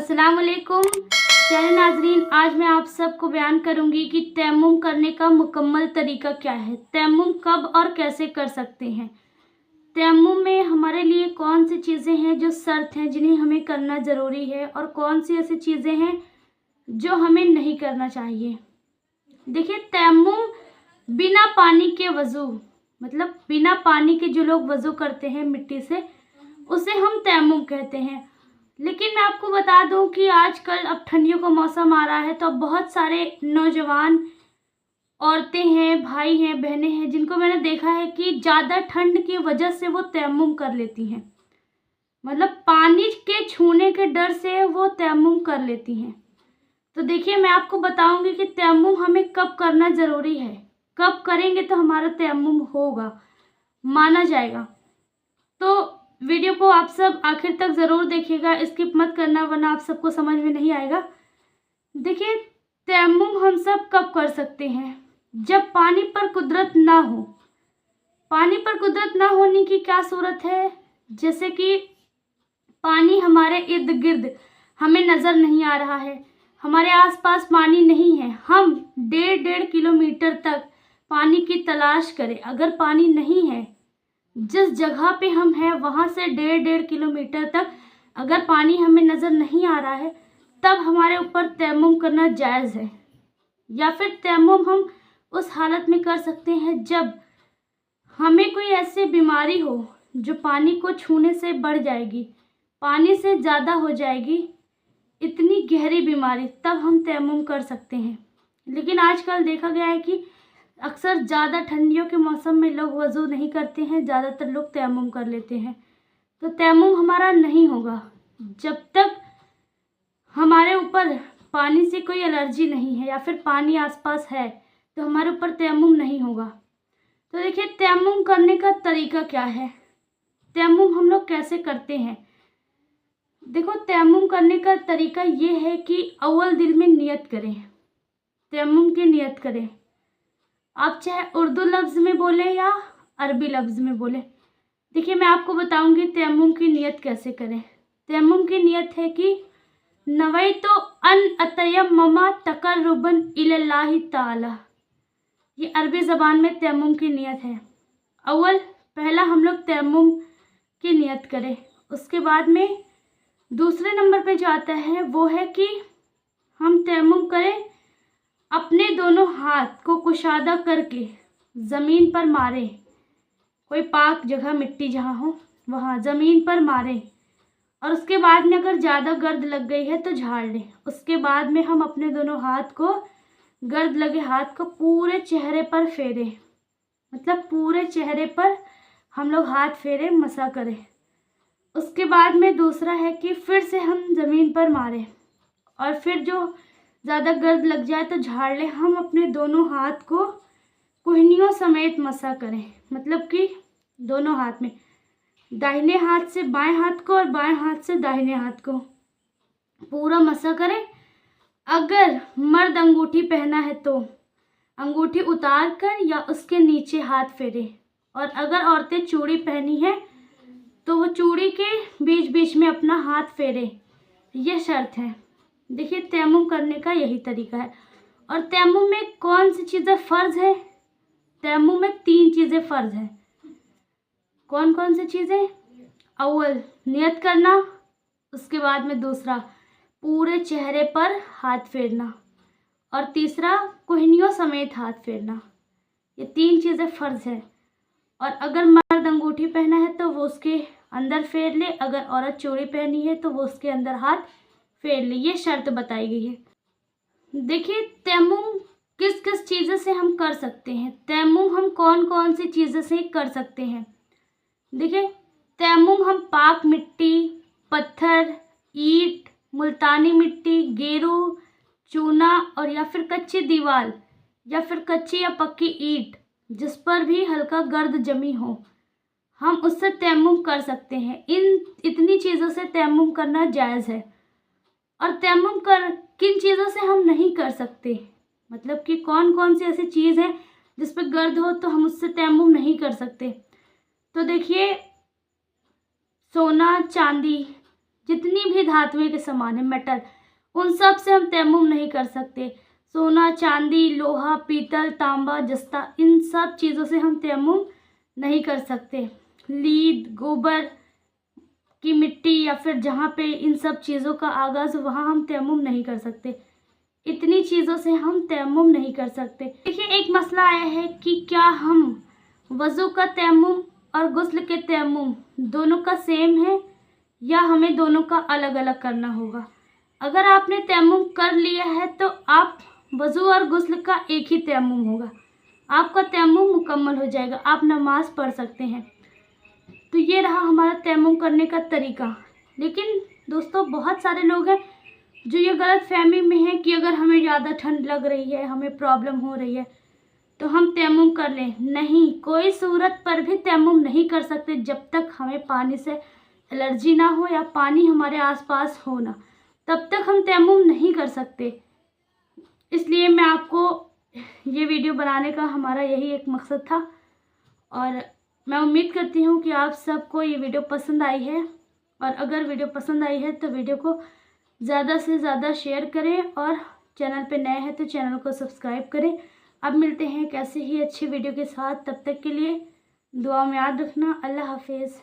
अस्सलाम वालेकुम प्यारे नाजरीन, आज मैं आप सबको बयान करूंगी कि तयम्मुम करने का मुकम्मल तरीका क्या है। तयम्मुम कब और कैसे कर सकते हैं। तयम्मुम में हमारे लिए कौन सी चीज़ें हैं जो शर्त हैं जिन्हें हमें करना ज़रूरी है और कौन सी ऐसी चीज़ें हैं जो हमें नहीं करना चाहिए। देखिए, तयम्मुम बिना पानी के वज़ू, मतलब बिना पानी के जो लोग वज़ू करते हैं मिट्टी से, उसे हम तयम्मुम कहते हैं। लेकिन मैं आपको बता दूं कि आजकल अब ठंडियों का मौसम आ रहा है, तो अब बहुत सारे नौजवान औरतें हैं, भाई हैं, बहनें हैं, जिनको मैंने देखा है कि ज़्यादा ठंड की वजह से वो तयम्मुम कर लेती हैं। मतलब पानी के छूने के डर से वो तयम्मुम कर लेती हैं। तो देखिए, मैं आपको बताऊंगी कि तयम्मुम हमें कब करना ज़रूरी है, कब करेंगे तो हमारा तयम्मुम होगा, माना जाएगा। तो वीडियो को आप सब आखिर तक ज़रूर देखिएगा, स्किप मत करना वरना आप सबको समझ में नहीं आएगा। देखिए, तयम्मुम हम सब कब कर सकते हैं, जब पानी पर कुदरत ना हो। पानी पर कुदरत ना होने की क्या सूरत है, जैसे कि पानी हमारे इर्द गिर्द हमें नज़र नहीं आ रहा है, हमारे आसपास पानी नहीं है, हम 1.5 किलोमीटर तक पानी की तलाश करें, अगर पानी नहीं है, जिस जगह पे हम हैं वहाँ से 1.5 किलोमीटर तक अगर पानी हमें नज़र नहीं आ रहा है, तब हमारे ऊपर तयम्मुम करना जायज़ है। या फिर तयम्मुम हम उस हालत में कर सकते हैं जब हमें कोई ऐसी बीमारी हो जो पानी को छूने से बढ़ जाएगी, पानी से ज़्यादा हो जाएगी, इतनी गहरी बीमारी, तब हम तयम्मुम कर सकते हैं। लेकिन आजकल देखा गया है कि अक्सर ज़्यादा ठंडियों के मौसम में लोग वज़ू नहीं करते हैं, ज़्यादातर लोग तयम्मुम कर लेते हैं। तो तयम्मुम हमारा नहीं होगा जब तक हमारे ऊपर पानी से कोई एलर्जी नहीं है या फिर पानी आसपास है, तो हमारे ऊपर तयम्मुम नहीं होगा। तो देखिए, तयम्मुम करने का तरीका क्या है, तयम्मुम हम लोग कैसे करते हैं। देखो, तयम्मुम करने का तरीका ये है कि अव्वल दिल में नियत करें, तयम्मुम की नियत करें। आप चाहे उर्दू लफ्ज़ में बोलें या अरबी लफ्ज़ में बोलें। देखिए, मैं आपको बताऊंगी तयम्मुम की नियत कैसे करें। तयम्मुम की नियत है कि नवैतु अन अतयम्मम तक़र्रुबन इलल्लाहि ताला। ये अरबी ज़बान में तयम्मुम की नियत है। पहला हम लोग तयम्मुम की नियत करें, उसके बाद में दूसरे नंबर पे जो आता है वो है कि हम तयम्मुम करें, अपने दोनों हाथ को कुशादा करके ज़मीन पर मारे, कोई पाक जगह मिट्टी जहाँ हो वहाँ ज़मीन पर मारे, और उसके बाद में अगर ज़्यादा गर्द लग गई है तो झाड़ लें। उसके बाद में हम अपने दोनों हाथ को, गर्द लगे हाथ को पूरे चेहरे पर फेरें, मतलब पूरे चेहरे पर हम लोग हाथ फेरें, मसा करें। उसके बाद में दूसरा है कि फिर से हम ज़मीन पर मारें और फिर जो ज़्यादा गर्द लग जाए तो झाड़ लें। हम अपने दोनों हाथ को कुहनियों समेत मसा करें, मतलब कि दोनों हाथ में, दाहिने हाथ से बाएं हाथ को और बाएं हाथ से दाहिने हाथ को पूरा मसा करें। अगर मर्द अंगूठी पहना है तो अंगूठी उतार कर या उसके नीचे हाथ फेरें, और अगर औरतें चूड़ी पहनी है तो वो चूड़ी के बीच बीच में अपना हाथ फेरें, ये शर्त है। देखिए, तयम्मुम करने का यही तरीका है। और तयम्मुम में कौन सी चीज़ें फ़र्ज़ है, तयम्मुम में 3 चीज़ें फ़र्ज़ हैं। कौन कौन सी चीज़ें, अव्वल नियत करना, उसके बाद में दूसरा पूरे चेहरे पर हाथ फेरना, और तीसरा कुहनियों समेत हाथ फेरना। ये 3 चीज़ें फ़र्ज़ है। और अगर मर्द अंगूठी पहना है तो वो उसके अंदर फेर ले, अगर औरत चूड़ी पहनी है तो वो उसके अंदर हाथ फेर ले, ये शर्त बताई गई है। देखिए, तयम्मुम किस किस चीज़ों से हम कर सकते हैं, तयम्मुम हम कौन कौन सी चीज़ों से कर सकते हैं। देखिए, तयम्मुम हम पाक मिट्टी, पत्थर, ईंट, मुल्तानी मिट्टी, गेरू, चूना और या फिर कच्ची दीवार या फिर कच्ची या पक्की ईंट जिस पर भी हल्का गर्द जमी हो, हम उससे तयम्मुम कर सकते हैं। इतनी चीज़ों से तयम्मुम करना जायज़ है। और तयम्मुम कर किन चीज़ों से हम नहीं कर सकते, मतलब कि कौन कौन सी ऐसी चीज़ है जिस पर गर्द हो तो हम उससे तयम्मुम नहीं कर सकते। तो देखिए, सोना चांदी जितनी भी धातुएं के सामान है, मेटल, उन सब से हम तैमुम नहीं कर सकते। सोना, चांदी, लोहा, पीतल, तांबा, जस्ता, इन सब चीज़ों से हम तैमुम नहीं कर सकते। लीद, गोबर की मिट्टी या फिर जहाँ पे इन सब चीज़ों का आगाज़, वहाँ हम तैमुम नहीं कर सकते। इतनी चीज़ों से हम तैमुम नहीं कर सकते। देखिए, एक मसला आया है कि क्या हम वज़ू का तैमुम और गुस्ल के तैमुम दोनों का सेम है या हमें दोनों का अलग अलग करना होगा। अगर आपने तैमुम कर लिया है तो आप वज़ू और गुस्ल का एक ही तैमुम होगा, आपका तैमुम मुकम्मल हो जाएगा, आप नमाज पढ़ सकते हैं। तो ये रहा हमारा तैमुम करने का तरीका। लेकिन दोस्तों, बहुत सारे लोग हैं जो ये गलत फहमी में है कि अगर हमें ज़्यादा ठंड लग रही है, हमें प्रॉब्लम हो रही है, तो हम तैमुम कर लें। नहीं, कोई सूरत पर भी तैमुम नहीं कर सकते जब तक हमें पानी से एलर्जी ना हो या पानी हमारे आसपास हो ना, तब तक हम तैमुम नहीं कर सकते। इसलिए मैं आपको ये वीडियो बनाने का हमारा यही एक मकसद था, और मैं उम्मीद करती हूँ कि आप सबको ये वीडियो पसंद आई है। और अगर वीडियो पसंद आई है तो वीडियो को ज़्यादा से ज़्यादा शेयर करें, और चैनल पे नए हैं तो चैनल को सब्सक्राइब करें। अब मिलते हैं एक ऐसे ही अच्छी वीडियो के साथ, तब तक के लिए दुआ में याद रखना। अल्लाह हाफिज़।